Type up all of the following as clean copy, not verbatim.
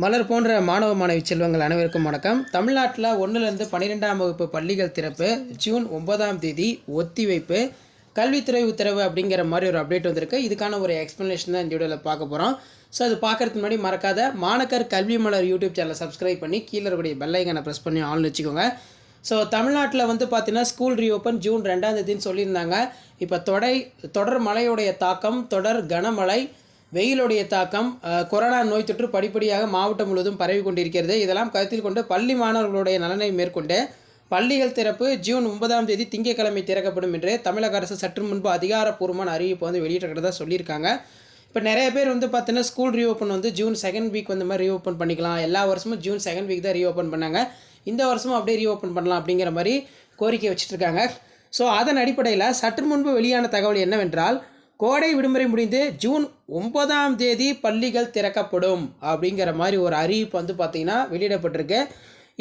மலர் போன்ற மாணவ மாணவி செல்வங்கள் அனைவருக்கும் வணக்கம். தமிழ்நாட்டில் 1லேருந்து 12ஆம் வகுப்பு பள்ளிகள் திறப்பு ஜூன் 9ஆம் தேதி ஒத்திவைப்பு, கல்வித்துறை உத்தரவு அப்படிங்கிற மாதிரி ஒரு அப்டேட் வந்திருக்கு. இதுக்கான ஒரு எக்ஸ்ப்ளனேஷன் தான் இந்த வீடியோவில் பார்க்க போகிறோம். ஸோ அது பார்க்குறதுக்கு முன்னாடி மறக்காத மாணக்கர் கல்வி மலர் யூடியூப் சேனலை சப்ஸ்கிரைப் பண்ணி கீழே இருக்கக்கூடிய பெல் ஐக்கானை ப்ரெஸ் பண்ணி ஆல்னு வச்சுக்கோங்க. ஸோ தமிழ்நாட்டில் பார்த்தீங்கன்னா ஸ்கூல் ரீஓப்பன் ஜூன் 2ஆம் தேதின்னு சொல்லியிருந்தாங்க. இப்போ தொடர் மழையுடைய தாக்கம், தொடர் கனமழை, வெயிலுடைய தாக்கம், கொரோனா நோய் தொற்று படிப்படியாக மாவட்டம் முழுவதும் பரவி கொண்டிருக்கிறது. இதெல்லாம் கருத்தில் கொண்டு பள்ளி மாணவர்களுடைய நலனை மேற்கொண்டு பள்ளிகள் திறப்பு ஜூன் 9ஆம் தேதி திங்கட்கிழமை திறக்கப்படும் என்று தமிழக அரசு சற்று முன்பு அதிகாரப்பூர்வமான அறிவிப்பு வெளியிட்டிருக்கிறதா சொல்லியிருக்காங்க. இப்போ நிறைய பேர் பார்த்தீங்கன்னா school reopen June 2nd week மாதிரி ரீஓப்பன் பண்ணிக்கலாம். எல்லா வருஷமும் ஜூன் 2nd வீக் தான் ரீஓப்பன் பண்ணாங்க. இந்த வருஷமும் அப்படியே ரீஓப்பன் பண்ணலாம் அப்படிங்கிற மாதிரி கோரிக்கை வச்சுட்ருக்காங்க. ஸோ அதன் அடிப்படையில் சற்று முன்பு வெளியான தகவல் என்னவென்றால், கோடை விடுமுறை முடிந்து ஜூன் 9ஆம் தேதி பள்ளிகள் திறக்கப்படும் அப்படிங்கிற மாதிரி ஒரு அறிவிப்பு பார்த்திங்கன்னா வெளியிடப்பட்டிருக்கு.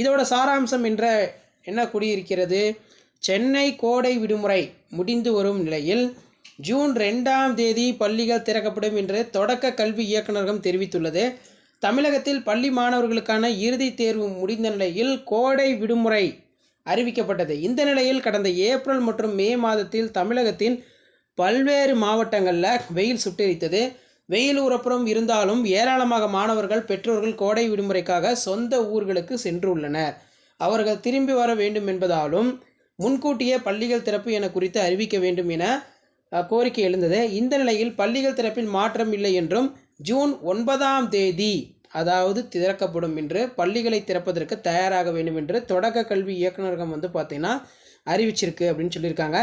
இதோட சாராம்சம் என்ன கூடியிருக்கிறது? சென்னை கோடை விடுமுறை முடிந்து வரும் நிலையில் ஜூன் 2ஆம் தேதி பள்ளிகள் திறக்கப்படும் என்று தொடக்க கல்வி இயக்குநரகம் தெரிவித்துள்ளது. தமிழகத்தில் பள்ளி மாணவர்களுக்கான இறுதித் தேர்வு முடிந்த நிலையில் கோடை விடுமுறை அறிவிக்கப்பட்டது. இந்த நிலையில் கடந்த ஏப்ரல் மற்றும் மே மாதத்தில் தமிழகத்தின் பல்வேறு மாவட்டங்களில் வெயில் சுட்டெரித்தது. வெயில் உரப்புறம் இருந்தாலும் ஏராளமாக மாணவர்கள், பெற்றோர்கள் கோடை விடுமுறைக்காக சொந்த ஊர்களுக்கு சென்றுள்ளனர். அவர்கள் திரும்பி வர வேண்டும் என்பதாலும் முன்கூட்டியே பள்ளிகள் திறப்பு என குறித்து அறிவிக்க வேண்டும் என கோரிக்கை எழுந்தது. இந்த நிலையில் பள்ளிகள் திறப்பில் மாற்றம் இல்லை என்றும் ஜூன் 9ஆம் தேதி அதாவது திறக்கப்படும் என்று பள்ளிகளை திறப்பதற்கு தயாராக வேண்டும் என்று தொடக்க கல்வி இயக்குநரகம் பார்த்திங்கன்னா அறிவிச்சிருக்கு அப்படின்னு சொல்லியிருக்காங்க.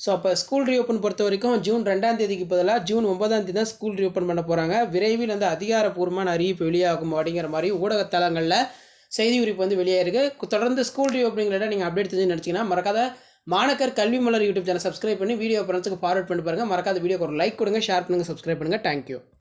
ஸோ அப்போ ஸ்கூல் ரீஓப்பன் பொறுத்த வரைக்கும் ஜூன் 2ஆம் தேதிக்கு பதிலாக ஜூன் 9ஆம் தேதி தான் ஸ்கூல் ரீஓப்பன் பண்ண போகிறாங்க. விரைவில் அதிகாரப்பூர்வமான அறிவிப்பு வெளியாகும் அப்படிங்கிற மாதிரி ஊடகத்தலங்களில் செய்தி குறிப்பு வெளியாயிருக்கு. தொடர்ந்து ஸ்கூல் ரீஓப்பனிங்கில் நீங்கள் அப்டேட் தெரிஞ்சு நினச்சிங்கன்னா மறக்காத மாணக்கர் கல்வி மலர் யூடியூப் சேனல் சப்ஸ்கிரைப் பண்ணி வீடியோ ஃப்ரெண்ட்ஸுக்கு ஃபார்வர்ட் பண்ணி பாருங்கள். மறக்காத வீடியோக்கு ஒரு லைக் கொடுங்க, ஷேர் பண்ணுங்கள், சப்ஸ்கிரைப் பண்ணுங்கள். தேங்க்யூ.